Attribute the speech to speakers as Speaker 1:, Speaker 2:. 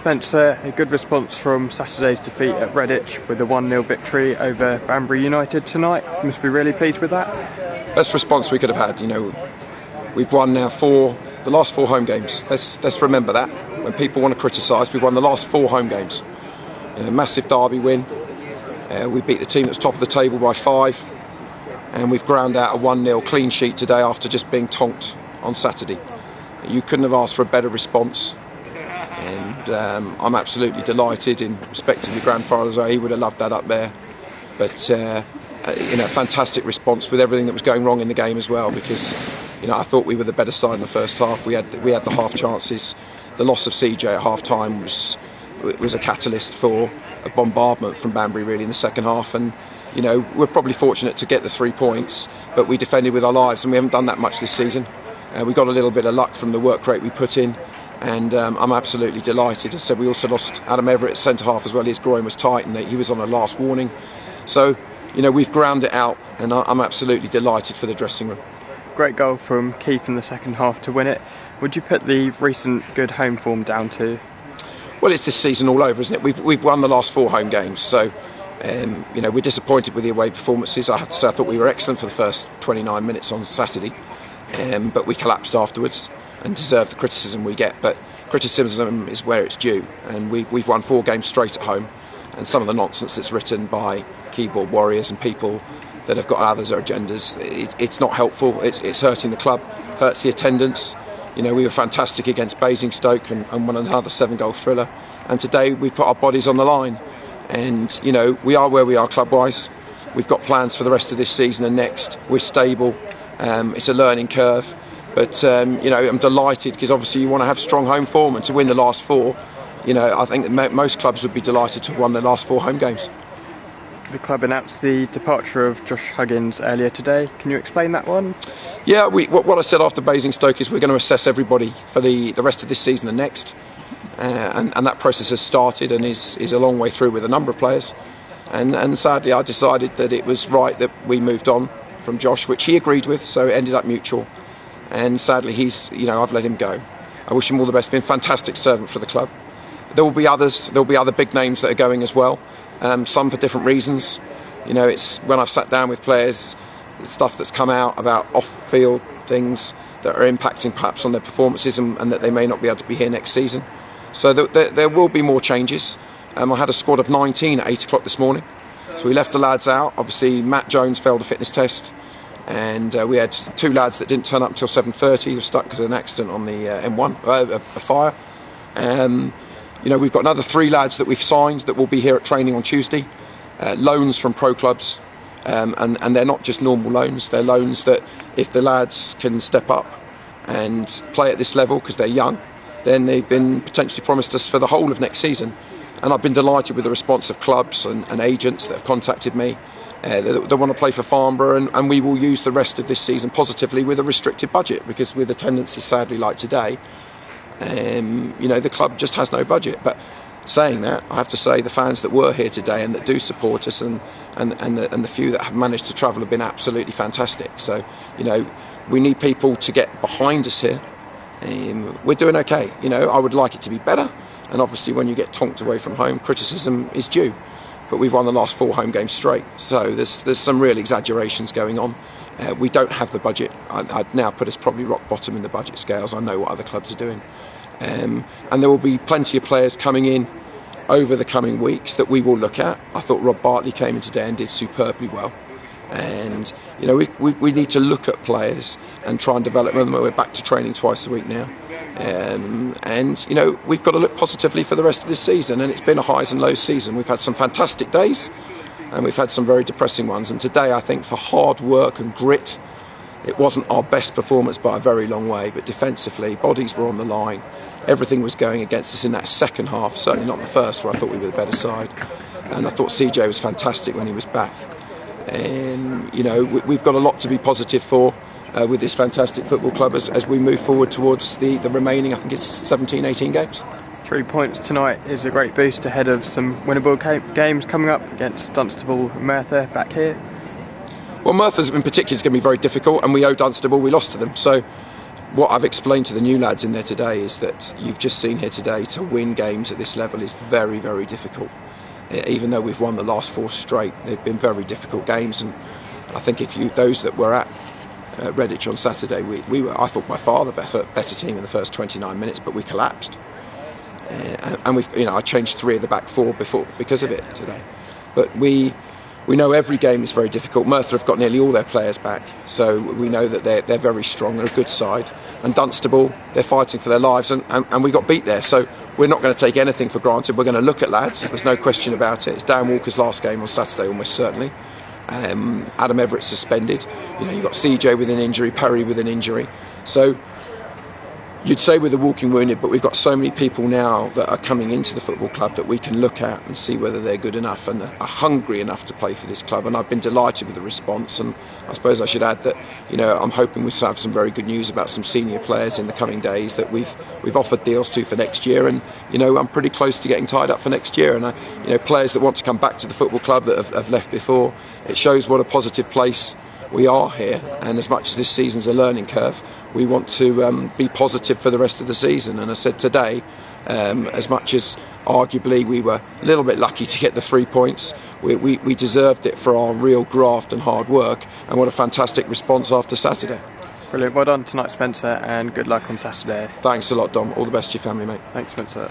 Speaker 1: Spencer, a good response from Saturday's defeat at Redditch with a 1-0 victory over Banbury United tonight. You must be really pleased with that.
Speaker 2: Best response we could have had. We've won now the last 4 home games. Let's remember that. When people want to criticise, we've won the last 4 home games. Massive derby win. We beat the team that's top of the table by 5, and we've ground out a 1-0 clean sheet today after just being tonked on Saturday. You couldn't have asked for a better response. And I'm absolutely delighted. In respect to your grandfather as well, he would have loved that up there. But fantastic response with everything that was going wrong in the game as well. Because I thought we were the better side in the first half. We had the half chances. The loss of CJ at half time was a catalyst for a bombardment from Banbury really in the second half. And we're probably fortunate to get the 3 points, but we defended with our lives, and we haven't done that much this season. We got a little bit of luck from the work rate we put in. And I'm absolutely delighted. As I said, we also lost Adam Everett at centre half as well. His groin was tight and he was on a last warning. So, we've ground it out, and I'm absolutely delighted for the dressing room.
Speaker 1: Great goal from Keith in the second half to win it. Would you put the recent good home form down to?
Speaker 2: Well, it's this season all over, isn't it? We've won the last 4 home games. So, we're disappointed with the away performances. I have to say, I thought we were excellent for the first 29 minutes on Saturday. But we collapsed afterwards and deserve the criticism we get, but criticism is where it's due, and we've won 4 games straight at home, and some of the nonsense that's written by keyboard warriors and people that have got others or agendas, it's not helpful. It's hurting the club, hurts the attendance. We were fantastic against Basingstoke and won another 7-goal thriller, and today we put our bodies on the line, and we are where we are club-wise. We've got plans for the rest of this season and next. We're stable. It's a learning curve. But, I'm delighted because obviously you want to have strong home form, and to win the last 4, I think that most clubs would be delighted to have won their last 4 home games.
Speaker 1: The club announced the departure of Josh Huggins earlier today. Can you explain that one?
Speaker 2: Yeah, what I said after Basingstoke is we're going to assess everybody for the rest of this season and next. And that process has started and is a long way through with a number of players. And sadly, I decided that it was right that we moved on from Josh, which he agreed with, so it ended up mutual. And sadly, I've let him go. I wish him all the best. He's been a fantastic servant for the club. There will be others. There will be other big names that are going as well. Some for different reasons. It's when I've sat down with players, stuff that's come out about off-field things that are impacting perhaps on their performances and that they may not be able to be here next season. So there will be more changes. I had a squad of 19 at 8 o'clock this morning. So we left the lads out. Obviously, Matt Jones failed the fitness test. And we had 2 lads that didn't turn up until 7:30. They were stuck because of an accident on the M1, a fire. We've got another 3 lads that we've signed that will be here at training on Tuesday. Loans from pro clubs, and they're not just normal loans. They're loans that if the lads can step up and play at this level because they're young, then they've been potentially promised us for the whole of next season. And I've been delighted with the response of clubs and agents that have contacted me. They want to play for Farnborough, and we will use the rest of this season positively with a restricted budget, because with attendances sadly like today, the club just has no budget. But saying that, I have to say the fans that were here today and that do support us and the few that have managed to travel have been absolutely fantastic. So we need people to get behind us here. We're doing okay. I would like it to be better, and obviously when you get tonked away from home, criticism is due. But we've won the last 4 home games straight, so there's some real exaggerations going on. We don't have the budget. I'd now put us probably rock bottom in the budget scales. I know what other clubs are doing. And there will be plenty of players coming in over the coming weeks that we will look at. I thought Rob Bartley came in today and did superbly well. And we need to look at players and try and develop them. We're back to training twice a week now. We've got to look positively for the rest of this season, and it's been a highs and lows season. We've had some fantastic days and we've had some very depressing ones, and today I think for hard work and grit, it wasn't our best performance by a very long way, but defensively, bodies were on the line, everything was going against us in that second half, certainly not the first where I thought we were the better side, and I thought CJ was fantastic when he was back. And we've got a lot to be positive for with this fantastic football club as we move forward towards the remaining, I think it's 17, 18 games.
Speaker 1: 3 points tonight is a great boost ahead of some winnable games coming up against Dunstable and Merthyr back here.
Speaker 2: Well, Merthyr's in particular is going to be very difficult, and we owe Dunstable, we lost to them. So what I've explained to the new lads in there today is that you've just seen here today, to win games at this level is very, very difficult. Even though we've won the last 4 straight, they've been very difficult games. And I think those that were at Redditch on Saturday, we were, I thought, by far the better team in the first 29 minutes, but we collapsed. And I changed 3 of the back 4 because of it today. But we know every game is very difficult. Merthyr have got nearly all their players back, so we know that they're very strong. They're a good side. And Dunstable, they're fighting for their lives, and we got beat there. So we're not going to take anything for granted. We're going to look at lads. There's no question about it. It's Dan Walker's last game on Saturday, almost certainly. Adam Everett suspended. You've got CJ with an injury, Perry with an injury. So you'd say we're the walking wounded, but we've got so many people now that are coming into the football club that we can look at and see whether they're good enough and are hungry enough to play for this club. And I've been delighted with the response. And I suppose I should add that I'm hoping we'll have some very good news about some senior players in the coming days that we've offered deals to for next year. And I'm pretty close to getting tied up for next year. And players that want to come back to the football club that have left before. It shows what a positive place we are here. And as much as this season's a learning curve, we want to be positive for the rest of the season. And I said today, as much as arguably we were a little bit lucky to get the 3 points, we deserved it for our real graft and hard work. And what a fantastic response after Saturday.
Speaker 1: Brilliant. Well done tonight, Spencer, and good luck on Saturday.
Speaker 2: Thanks a lot, Dom. All the best to your family, mate.
Speaker 1: Thanks, Spencer.